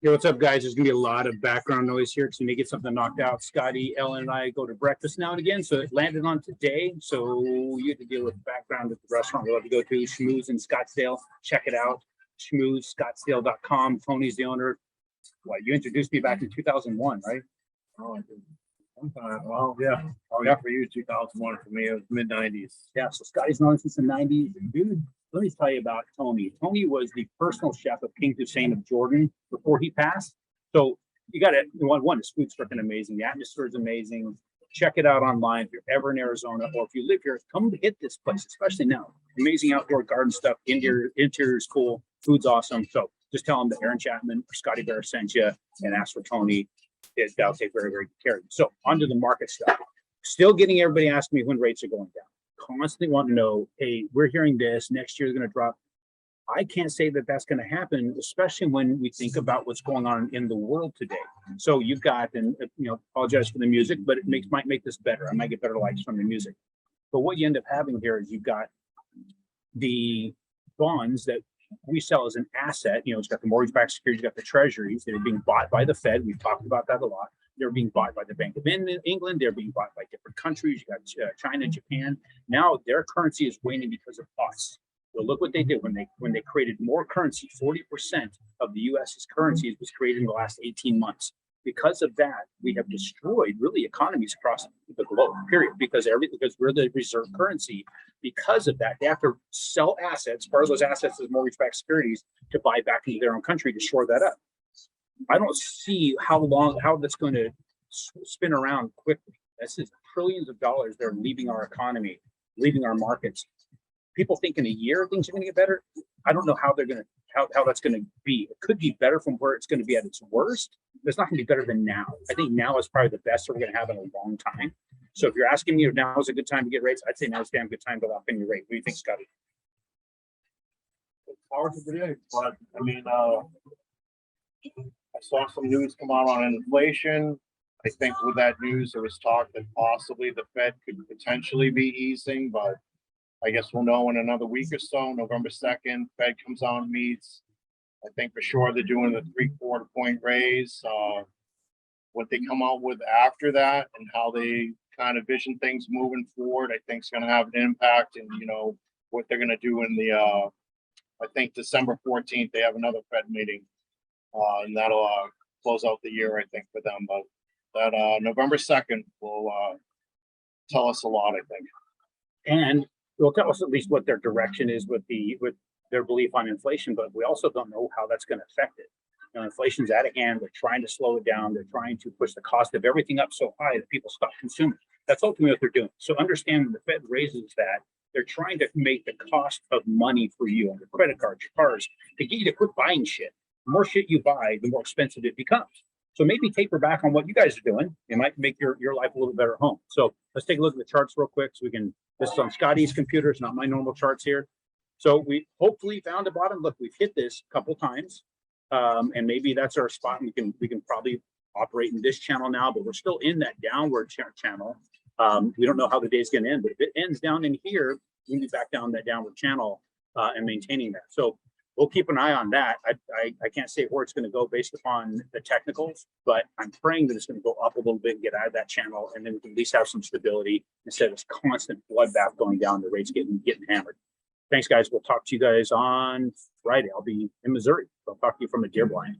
Hey, what's up, guys? There's gonna be a lot of background noise here because we may get something knocked out. Scotty, Ellen, and I go to breakfast now and again, so it landed on today. So you have to deal with the background at the restaurant we love to go to, Schmooze in Scottsdale. Check it out, schmoozescottsdale.com. Tony's the owner. Well, you introduced me back in 2001, right? Oh, I did. Well, yeah. Oh, yeah. For you, 2001. For me, it was mid 90s. Yeah. So Scotty's known since the 90s. Dude, let me tell you about Tony. Tony was the personal chef of King Hussein of Jordan before he passed. So you got to, one, his food's freaking amazing. The atmosphere is amazing. Check it out online if you're ever in Arizona, or if you live here, come to hit this place, especially now. Amazing outdoor garden stuff. Interior is cool. Food's awesome. So just tell them that Aaron Chapman or Scotty Bear sent you and ask for Tony. That'll take very, very good care of you. So onto the market stuff. Still getting everybody asking me when rates are going down. Constantly want to know, hey, we're hearing this, next year is going to drop. I can't say that that's going to happen, especially when we think about what's going on in the world today. So you've got, and apologize for the music, but it might make this better. I might get better likes from the music. But what you end up having here is you've got the bonds that we sell as an asset. It's got the mortgage-backed securities, you've got the treasuries that are being bought by the Fed. We've talked about that a lot. They're being bought by the Bank of England. They're being bought by different countries. You got China, Japan. Now their currency is waning because of us. Well, look what they did when they created more currency. 40% of the U.S.'s currency was created in the last 18 months. Because of that, we have destroyed really economies across the globe, period, because we're the reserve currency. Because of that, they have to sell assets, part of those assets is mortgage-backed securities, to buy back into their own country to shore that up. I don't see how that's going to spin around quickly. This is trillions of dollars that are leaving our economy, leaving our markets. People think in a year things are going to get better. I don't know how that's going to be. It could be better from where it's going to be at its worst, but it's not going to be better than now. I think now is probably the best we're going to have in a long time. So if you're asking me if now is a good time to get rates, I'd say now is a damn good time to lock in your rate. What do you think, Scotty? It's hard to predict, but I mean, I saw some news come out on inflation. I think with that news, there was talk that possibly the Fed could potentially be easing, but I guess we'll know in another week or so. November 2nd, Fed comes out and meets. I think for sure they're doing the 3/4 point raise. What they come out with after that and how they kind of vision things moving forward, I think is going to have an impact. And what they're going to do in the, I think December 14th, they have another Fed meeting, and that'll close out the year, I think, for them. But that November 2nd will tell us a lot, I think. And will tell us at least what their direction is with their belief on inflation, but we also don't know how that's going to affect it. Inflation's out of hand. They're trying to slow it down. They're trying to push the cost of everything up so high that people stop consuming. That's ultimately what they're doing. So understand when the Fed raises that, they're trying to make the cost of money for you on your credit cards, your cars, to get you to quit buying shit. The more shit you buy, the more expensive it becomes. So maybe taper back on what you guys are doing. It might make your life a little better at home. So let's take a look at the charts real quick so we can, this is on Scotty's computer. It's not my normal charts here. So we hopefully found a bottom. Look, we've hit this a couple times. And maybe that's our spot. We can probably operate in this channel now, but we're still in that downward channel. We don't know how the day's going to end, but if it ends down in here, we'll be back down that downward channel and maintaining that. So we'll keep an eye on that. I can't say where it's going to go based upon the technicals, but I'm praying that it's going to go up a little bit and get out of that channel, and then we can at least have some stability instead of this constant bloodbath going down, the rates getting hammered. Thanks, guys. We'll talk to you guys on Friday. I'll be in Missouri. I'll talk to you from a deer blind.